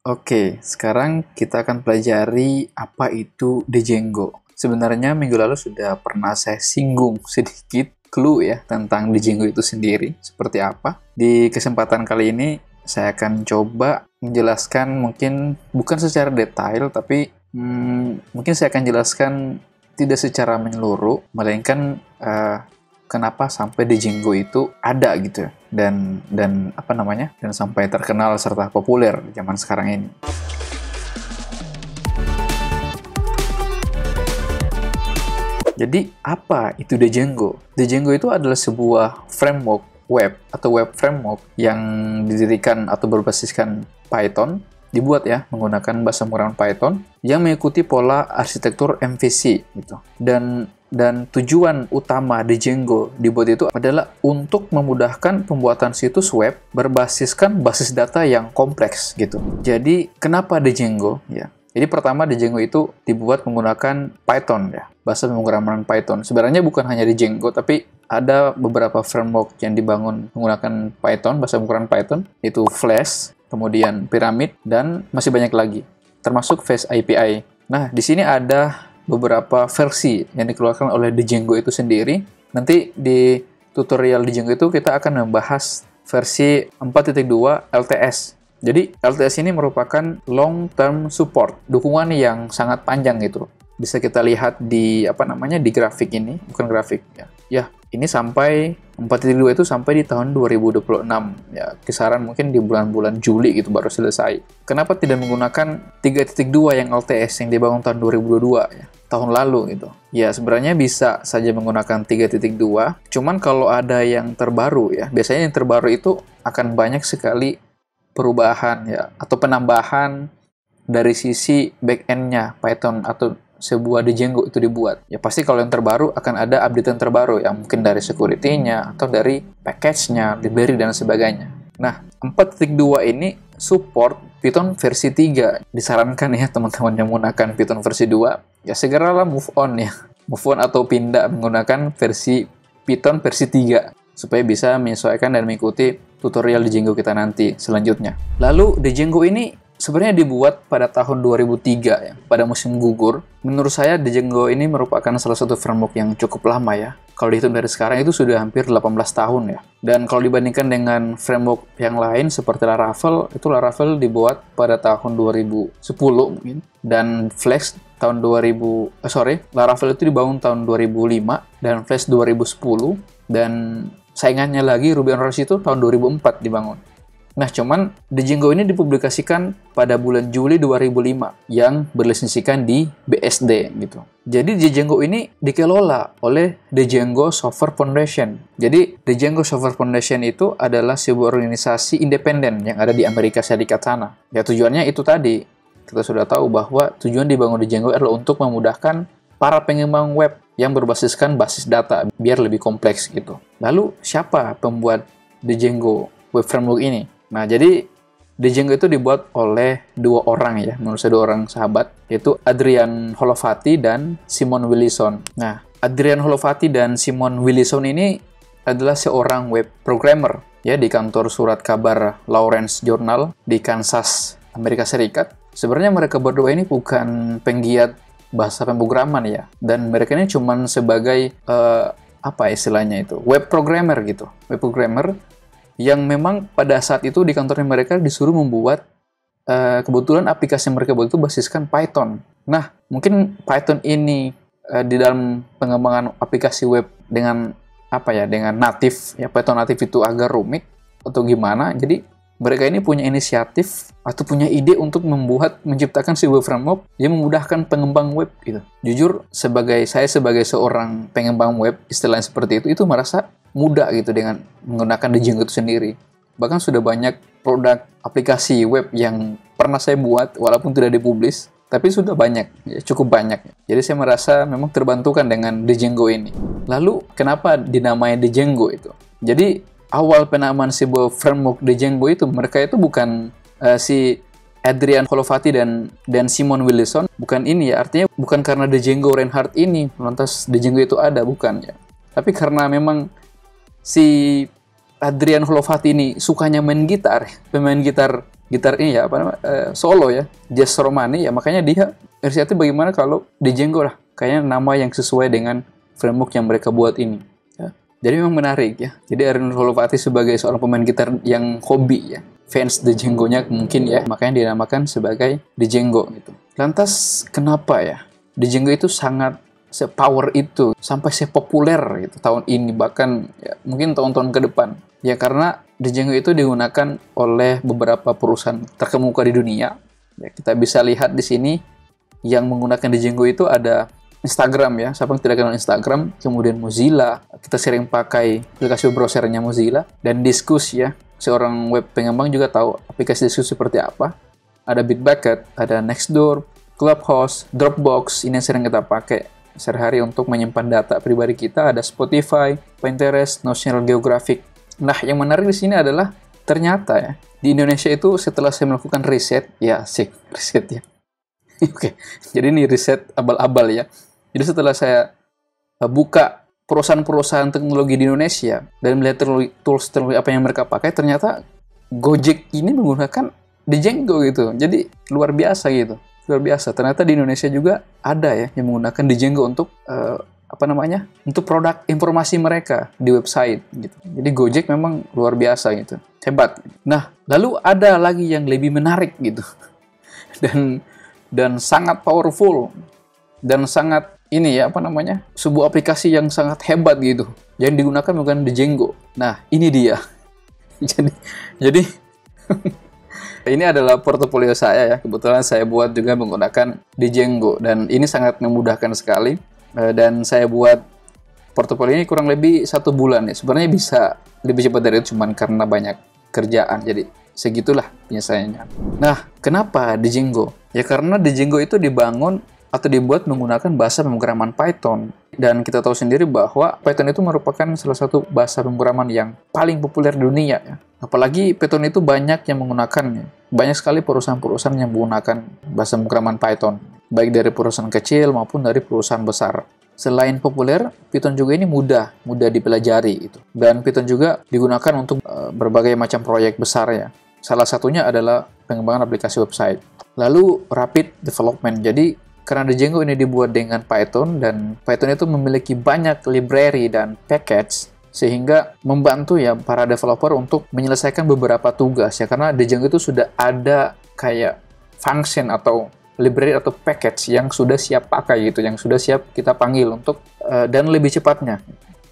Oke, sekarang kita akan pelajari apa itu Django. Sebenarnya minggu lalu sudah pernah saya singgung sedikit clue ya tentang Django itu sendiri, seperti apa. Di kesempatan kali ini saya akan coba menjelaskan mungkin bukan secara detail, tapi mungkin saya akan jelaskan tidak secara menyeluruh, melainkan kenapa sampai Django itu ada gitu ya. Dan apa namanya, dan sampai terkenal serta populer di zaman sekarang ini. Jadi apa itu Django? Django itu adalah sebuah framework web atau web framework yang didirikan atau berbasiskan Python, dibuat ya menggunakan bahasa pemrograman Python yang mengikuti pola arsitektur MVC gitu. Dan tujuan utama Django dibuat itu adalah untuk memudahkan pembuatan situs web berbasiskan basis data yang kompleks gitu. Jadi kenapa Django ya? Jadi pertama Django itu dibuat menggunakan Python ya, bahasa pemrograman Python. Sebenarnya bukan hanya Django, tapi ada beberapa framework yang dibangun menggunakan Python, bahasa pemrograman Python, yaitu Flash, kemudian Pyramid, dan masih banyak lagi, termasuk Fast API. Nah, di sini ada beberapa versi yang dikeluarkan oleh Django itu sendiri. Nanti di tutorial Django itu kita akan membahas versi 4.2 LTS. Jadi LTS ini merupakan long term support, dukungan yang sangat panjang gitu. Bisa kita lihat di di grafik ini, bukan grafik ya. Ya, ini sampai 4.2 itu sampai di tahun 2026. Ya, kisaran mungkin di bulan-bulan Juli gitu baru selesai. Kenapa tidak menggunakan 3.2 yang LTS yang dibangun tahun 2022 ya? Tahun lalu gitu. Ya, sebenarnya bisa saja menggunakan 3.2, cuman kalau ada yang terbaru ya, biasanya yang terbaru itu akan banyak sekali perubahan ya atau penambahan dari sisi back-end-nya Python atau sebuah Django itu dibuat. Ya pasti kalau yang terbaru akan ada update yang terbaru ya, mungkin dari security-nya atau dari package-nya, library dan sebagainya. Nah, 4.2 ini support Python versi 3. Disarankan ya teman-teman yang menggunakan Python versi 2, ya segeralah move on ya. Move on atau pindah menggunakan versi Python versi 3 supaya bisa menyesuaikan dan mengikuti tutorial Django kita nanti selanjutnya. Lalu Django ini sebenarnya dibuat pada tahun 2003 ya, pada musim gugur. Menurut saya Django ini merupakan salah satu framework yang cukup lama ya. Kalau dihitung dari sekarang itu sudah hampir 18 tahun ya. Dan kalau dibandingkan dengan framework yang lain seperti Laravel, itu Laravel dibuat pada tahun 2010 mungkin. Dan Flash tahun Laravel itu dibangun tahun 2005 dan Flash 2010 dan saingannya lagi Ruby on Rails itu tahun 2004 dibangun. Nah, cuman Django ini dipublikasikan pada bulan Juli 2005 yang berlisensikan di BSD gitu. Jadi Django ini dikelola oleh Django Software Foundation. Jadi Django Software Foundation itu adalah sebuah organisasi independen yang ada di Amerika Serikat sana. Ya tujuannya itu tadi. Kita sudah tahu bahwa tujuan dibangun Django adalah untuk memudahkan para pengembang web yang berbasiskan basis data biar lebih kompleks gitu. Lalu siapa pembuat Django Web Framework ini? Nah, jadi Django itu dibuat oleh dua orang ya, menurut saya dua orang sahabat, yaitu Adrian Holovati dan Simon Willison. Nah, Adrian Holovati dan Simon Willison ini adalah seorang web programmer ya di kantor surat kabar Lawrence Journal di Kansas, Amerika Serikat. Sebenarnya mereka berdua ini bukan penggiat bahasa pemrograman ya, dan mereka ini cuman sebagai apa istilahnya itu, web programmer gitu, web programmer yang memang pada saat itu di kantornya mereka disuruh membuat kebetulan aplikasi yang mereka buat itu basiskan Python. Nah, mungkin Python ini di dalam pengembangan aplikasi web dengan dengan natif ya, Python natif itu agak rumit atau gimana, jadi mereka ini punya inisiatif atau punya ide untuk menciptakan sebuah framework yang memudahkan pengembang web gitu. Jujur, saya sebagai seorang pengembang web, istilahnya seperti itu merasa mudah gitu dengan menggunakan Django itu sendiri. Bahkan sudah banyak produk aplikasi web yang pernah saya buat, walaupun tidak dipublis, tapi sudah banyak, ya, cukup banyak. Jadi saya merasa memang terbantukan dengan Django ini. Lalu, kenapa dinamai Django itu? Jadi, awal penamaan sebuah framework Django itu, mereka itu bukan si Adrian Holovati dan Simon Willison, bukan ini ya, artinya bukan karena Django Reinhardt ini lantas Django itu ada, bukan ya. Tapi karena memang si Adrian Holovati ini sukanya main gitar, pemain gitar ini ya, solo ya, jazz romani ya, makanya dia risetnya bagaimana kalau Django lah, kayaknya nama yang sesuai dengan framework yang mereka buat ini. Ya. Jadi memang menarik ya. Jadi Adrian Holovati sebagai seorang pemain gitar yang hobi ya, fans Django-nya mungkin ya, makanya dinamakan sebagai Django gitu. Lantas kenapa ya Django itu sangat sepower itu sampai sepopuler gitu tahun ini, bahkan ya, mungkin tahun-tahun ke depan ya, karena Django itu digunakan oleh beberapa perusahaan terkemuka di dunia ya. Kita bisa lihat di sini yang menggunakan Django itu ada Instagram ya, siapa yang tidak kenal Instagram, kemudian Mozilla, kita sering pakai aplikasi browsernya Mozilla, dan Disqus ya, seorang web pengembang juga tahu aplikasi Disqus seperti apa. Ada Bitbucket, ada Nextdoor, Clubhouse, Dropbox, ini yang sering kita pakai sehari-hari untuk menyimpan data pribadi kita. Ada Spotify, Pinterest, National Geographic. Nah, yang menarik di sini adalah ternyata ya, di Indonesia itu setelah saya melakukan riset, ya asik, riset ya. Oke, jadi ini riset abal-abal ya. Jadi setelah saya buka perusahaan-perusahaan teknologi di Indonesia dan melihat tools teknologi apa yang mereka pakai, ternyata Gojek ini menggunakan Django gitu. Jadi luar biasa gitu. Luar biasa. Ternyata di Indonesia juga ada ya yang menggunakan Django untuk untuk produk informasi mereka di website gitu. Jadi Gojek memang luar biasa gitu. Hebat. Nah, lalu ada lagi yang lebih menarik gitu. Dan sangat powerful dan sangat ini ya sebuah aplikasi yang sangat hebat gitu. Yang digunakan bukan Django. Nah, ini dia. jadi ini adalah portofolio saya ya. Kebetulan saya buat juga menggunakan Django dan ini sangat memudahkan sekali. Dan saya buat portofolio ini kurang lebih 1 bulan ya. Sebenarnya bisa lebih cepat dari itu, cuman karena banyak kerjaan. Jadi segitulah penyelesaiannya. Nah, kenapa Django? Ya karena Django itu dibangun atau dibuat menggunakan bahasa pemrograman Python. Dan kita tahu sendiri bahwa Python itu merupakan salah satu bahasa pemrograman yang paling populer di dunia ya. Apalagi Python itu banyak yang menggunakannya. Banyak sekali perusahaan-perusahaan yang menggunakan bahasa pemrograman Python, baik dari perusahaan kecil maupun dari perusahaan besar. Selain populer, Python juga ini mudah dipelajari itu. Dan Python juga digunakan untuk berbagai macam proyek besar ya. Salah satunya adalah pengembangan aplikasi website. Lalu rapid development. Jadi karena Django ini dibuat dengan Python dan Python itu memiliki banyak library dan package, sehingga membantu ya para developer untuk menyelesaikan beberapa tugas ya, karena Django itu sudah ada kayak function atau library atau package yang sudah siap pakai gitu, yang sudah siap kita panggil untuk dan lebih cepatnya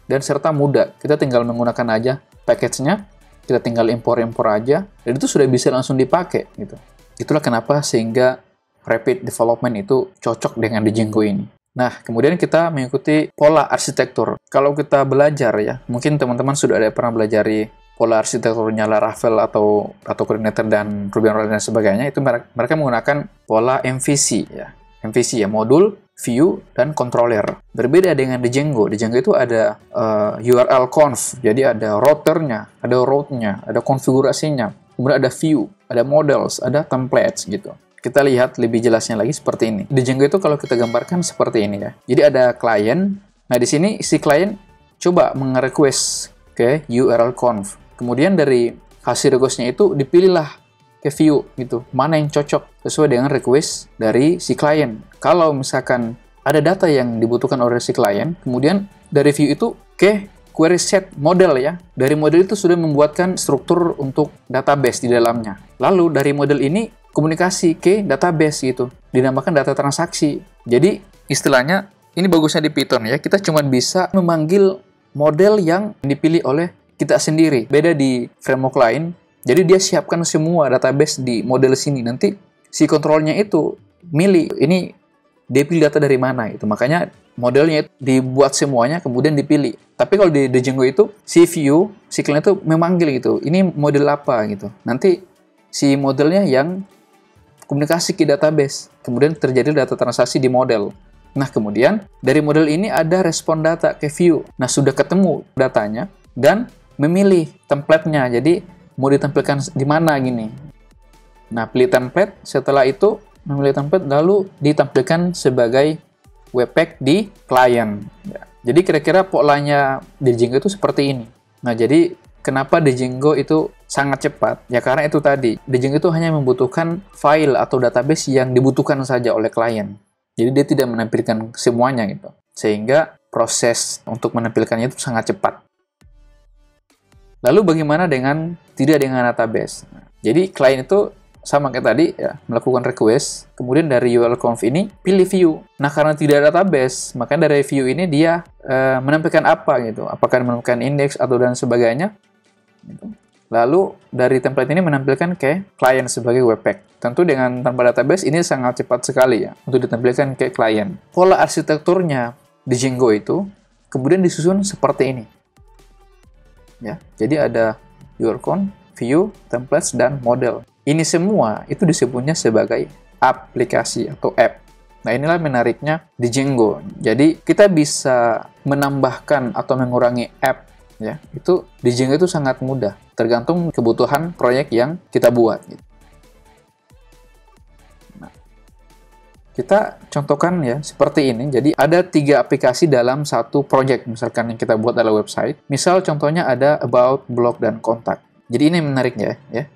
dan serta mudah. Kita tinggal menggunakan aja package-nya, kita tinggal impor aja dan itu sudah bisa langsung dipakai gitu. Itulah kenapa sehingga rapid development itu cocok dengan Django ini. Nah, kemudian kita mengikuti pola arsitektur. Kalau kita belajar ya, mungkin teman-teman sudah ada pernah belajar pola arsitekturnya Laravel atau Coordinator dan Ruby on Rails dan sebagainya, itu mereka menggunakan pola MVC ya. MVC ya, modul, view, dan controller. Berbeda dengan Django. Django itu ada URL conf, jadi ada routernya, ada route-nya, ada konfigurasinya, kemudian ada view, ada models, ada templates gitu. Kita lihat lebih jelasnya lagi seperti ini. Di Django itu kalau kita gambarkan seperti ini ya. Jadi ada klien. Nah, di sini si klien coba nge-request ke URL conf. Kemudian dari hasil request-nya itu dipilihlah ke view gitu. Mana yang cocok sesuai dengan request dari si klien. Kalau misalkan ada data yang dibutuhkan oleh si klien, kemudian dari view itu ke query set model ya. Dari model itu sudah membuatkan struktur untuk database di dalamnya. Lalu dari model ini komunikasi ke database gitu, dinamakan data transaksi. Jadi istilahnya ini bagusnya di Python ya, kita cuma bisa memanggil model yang dipilih oleh kita sendiri. Beda di framework lain, jadi dia siapkan semua database di model sini. Nanti si kontrolnya itu milih ini dia pilih data dari mana itu. Makanya modelnya itu dibuat semuanya kemudian dipilih. Tapi kalau di Django itu si view, si klien itu memanggil gitu. Ini model apa gitu. Nanti si modelnya yang komunikasi ke database, kemudian terjadi data transaksi di model. Nah, kemudian dari model ini ada respon data ke view. Nah, sudah ketemu datanya dan memilih template-nya. Jadi, mau ditampilkan di mana gini. Nah, pilih template, setelah itu memilih template lalu ditampilkan sebagai webpack di klien. Ya. Jadi, kira-kira polanya di Django itu seperti ini. Nah, jadi Kenapa Django itu sangat cepat? Ya karena itu tadi, Django itu hanya membutuhkan file atau database yang dibutuhkan saja oleh klien. Jadi dia tidak menampilkan semuanya gitu. Sehingga proses untuk menampilkannya itu sangat cepat. Lalu bagaimana tidak dengan database? Jadi klien itu sama kayak tadi ya, melakukan request, kemudian dari URL conf ini pilih view. Nah, karena tidak ada database, maka dari view ini dia menampilkan apa gitu. Apakah menampilkan indeks atau dan sebagainya. Gitu. Lalu dari template ini menampilkan ke klien sebagai webpack. Tentu dengan tanpa database ini sangat cepat sekali ya untuk ditampilkan ke klien. Pola arsitekturnya di Django itu kemudian disusun seperti ini. Ya, jadi ada URL, view, templates, dan model. Ini semua itu disebutnya sebagai aplikasi atau app. Nah, inilah menariknya di Django. Jadi, kita bisa menambahkan atau mengurangi app. Ya, itu di Django itu sangat mudah, tergantung kebutuhan proyek yang kita buat. Gitu. Nah, kita contohkan ya seperti ini. Jadi ada 3 aplikasi dalam satu project, misalkan yang kita buat adalah website. Misal contohnya ada about, blog, dan kontak. Jadi ini menariknya ya.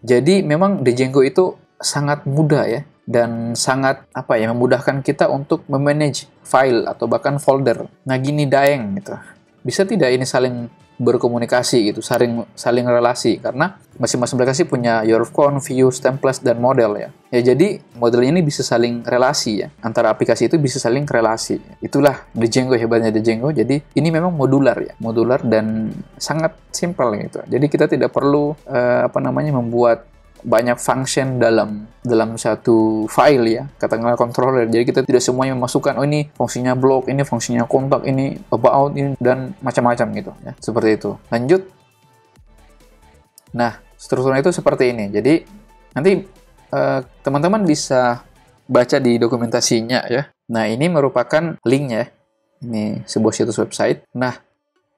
Jadi memang di Django itu sangat mudah ya dan sangat memudahkan kita untuk memanage file atau bahkan folder. Nah gini Daeng gitu. Bisa tidak ini saling berkomunikasi gitu, saling relasi karena masing-masing aplikasi punya URL, views, templates, dan model ya. Ya jadi model ini bisa saling relasi ya. Antara aplikasi itu bisa saling relasi. Itulah di Django, hebatnya di Django. Jadi ini memang modular ya, modular dan sangat simpel gitu. Jadi kita tidak perlu membuat banyak function dalam satu file ya, katakanlah controller. Jadi kita tidak semuanya memasukkan ini fungsinya blog, ini fungsinya kontak, ini about, ini dan macam-macam gitu ya. Seperti itu. Lanjut. Nah, strukturnya itu seperti ini. Jadi nanti teman-teman bisa baca di dokumentasinya ya. Nah, ini merupakan linknya. Ini sebuah situs website. Nah,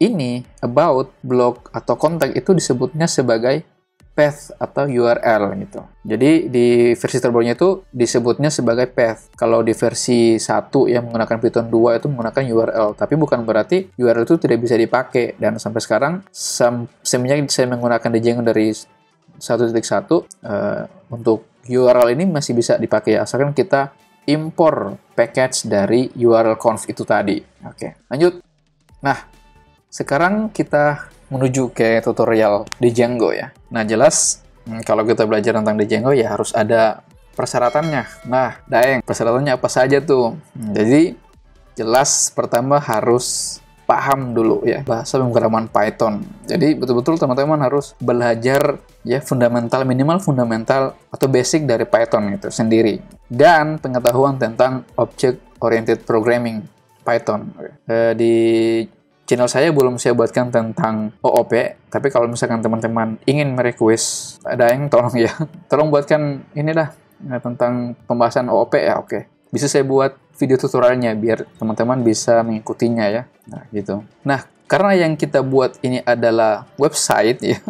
ini about, blog atau kontak itu disebutnya sebagai path atau URL gitu. Jadi di versi terbarunya itu disebutnya sebagai path. Kalau di versi 1 yang menggunakan Python 2 itu menggunakan URL, tapi bukan berarti URL itu tidak bisa dipakai. Dan sampai sekarang semenjak saya menggunakan Django dari 1.1 untuk URL ini masih bisa dipakai asalkan kita impor package dari URL conf itu tadi. Oke, lanjut. Nah, sekarang kita menuju ke tutorial di Django ya. Nah, jelas kalau kita belajar tentang Django ya harus ada persyaratannya. Nah, Daeng, persyaratannya apa saja tuh? Jadi, jelas pertama harus paham dulu ya bahasa pemrograman Python. Jadi, betul-betul teman-teman harus belajar ya minimal fundamental atau basic dari Python itu sendiri. Dan pengetahuan tentang object oriented programming Python. Di channel saya belum saya buatkan tentang OOP, tapi kalau misalkan teman-teman ingin merequest Daeng, tolong ya, tolong buatkan ini dah tentang pembahasan OOP ya, oke. Bisa saya buat video tutorialnya biar teman-teman bisa mengikutinya ya. Nah, gitu. Nah, karena yang kita buat ini adalah website ya,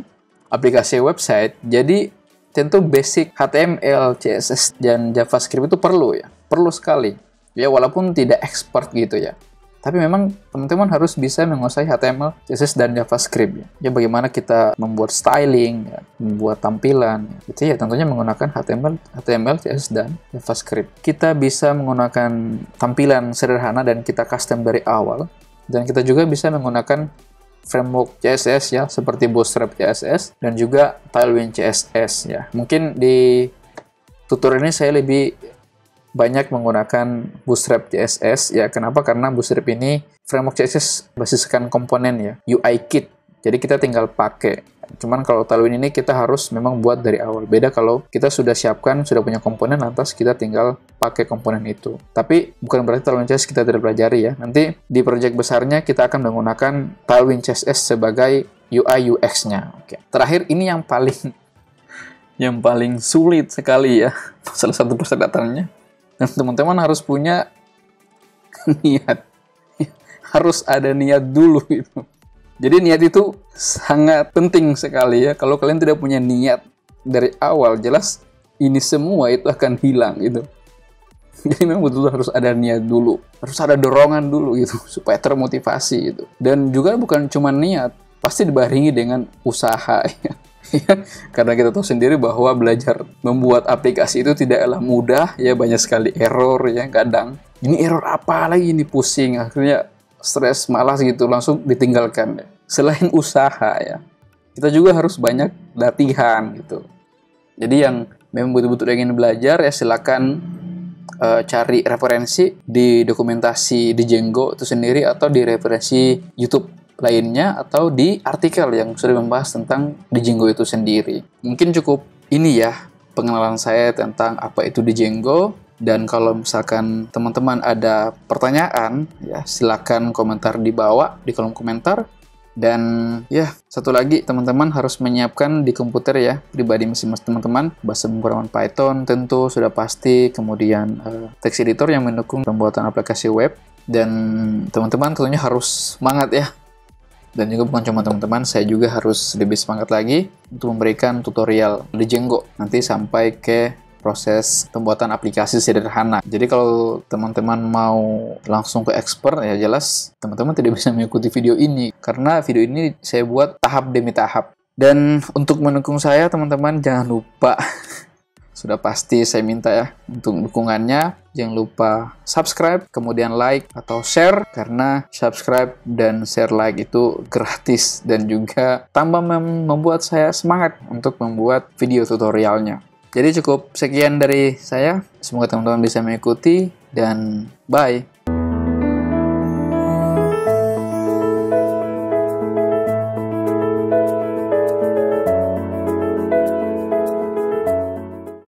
aplikasi website, jadi tentu basic HTML, CSS, dan JavaScript itu perlu ya, perlu sekali. Ya, walaupun tidak expert gitu ya. Tapi memang teman-teman harus bisa menguasai HTML, CSS, dan JavaScript. Ya, bagaimana kita membuat styling, ya, membuat tampilan. Ya. Itu ya tentunya menggunakan HTML, CSS, dan JavaScript. Kita bisa menggunakan tampilan sederhana dan kita custom dari awal. Dan kita juga bisa menggunakan framework CSS ya, seperti Bootstrap CSS dan juga Tailwind CSS ya. Mungkin di tutorial ini saya lebih banyak menggunakan Bootstrap CSS ya. Kenapa? Karena Bootstrap ini framework CSS basiskan komponen ya, UI kit. Jadi kita tinggal pakai. Cuman kalau Tailwind ini kita harus memang buat dari awal. Beda kalau kita sudah siapkan, sudah punya komponen, lantas kita tinggal pakai komponen itu. Tapi bukan berarti Tailwind CSS kita tidak pelajari ya. Nanti di project besarnya kita akan menggunakan Tailwind CSS sebagai UI UX-nya. Oke. Terakhir ini yang paling sulit sekali ya. Salah satu persyaratannya. Dan teman-teman harus punya niat. Harus ada niat dulu itu. Jadi niat itu sangat penting sekali ya. Kalau kalian tidak punya niat dari awal, jelas ini semua itu akan hilang gitu. Jadi memang betul-betul harus ada niat dulu. Harus ada dorongan dulu gitu supaya termotivasi gitu. Dan juga bukan cuma niat, pasti dibarengi dengan usaha. Ya. Karena kita tahu sendiri bahwa belajar membuat aplikasi itu tidaklah mudah, ya banyak sekali error ya kadang. Ini error apa lagi, ini pusing, akhirnya stres, malas gitu, langsung ditinggalkan. Ya. Selain usaha ya, kita juga harus banyak latihan gitu. Jadi yang memang betul-betul ingin belajar ya silakan cari referensi di dokumentasi di Django itu sendiri, atau di referensi YouTube lainnya, atau di artikel yang sudah membahas tentang Django itu sendiri. Mungkin cukup ini ya pengenalan saya tentang apa itu Django. Dan kalau misalkan teman-teman ada pertanyaan, ya silakan komentar di bawah di kolom komentar. Dan ya, satu lagi teman-teman harus menyiapkan di komputer ya, pribadi masing-masing teman-teman, bahasa pemrograman Python tentu sudah pasti, kemudian text editor yang mendukung pembuatan aplikasi web, dan teman-teman tentunya harus semangat ya. Dan juga bukan cuma teman-teman, saya juga harus lebih semangat lagi untuk memberikan tutorial di Django nanti sampai ke proses pembuatan aplikasi sederhana. Jadi kalau teman-teman mau langsung ke expert, ya jelas teman-teman tidak bisa mengikuti video ini, karena video ini saya buat tahap demi tahap. Dan untuk mendukung saya teman-teman jangan lupa sudah pasti saya minta ya untuk dukungannya, jangan lupa subscribe, kemudian like atau share, karena subscribe dan share like itu gratis dan juga tambah membuat saya semangat untuk membuat video tutorialnya. Jadi cukup sekian dari saya, semoga teman-teman bisa mengikuti dan bye.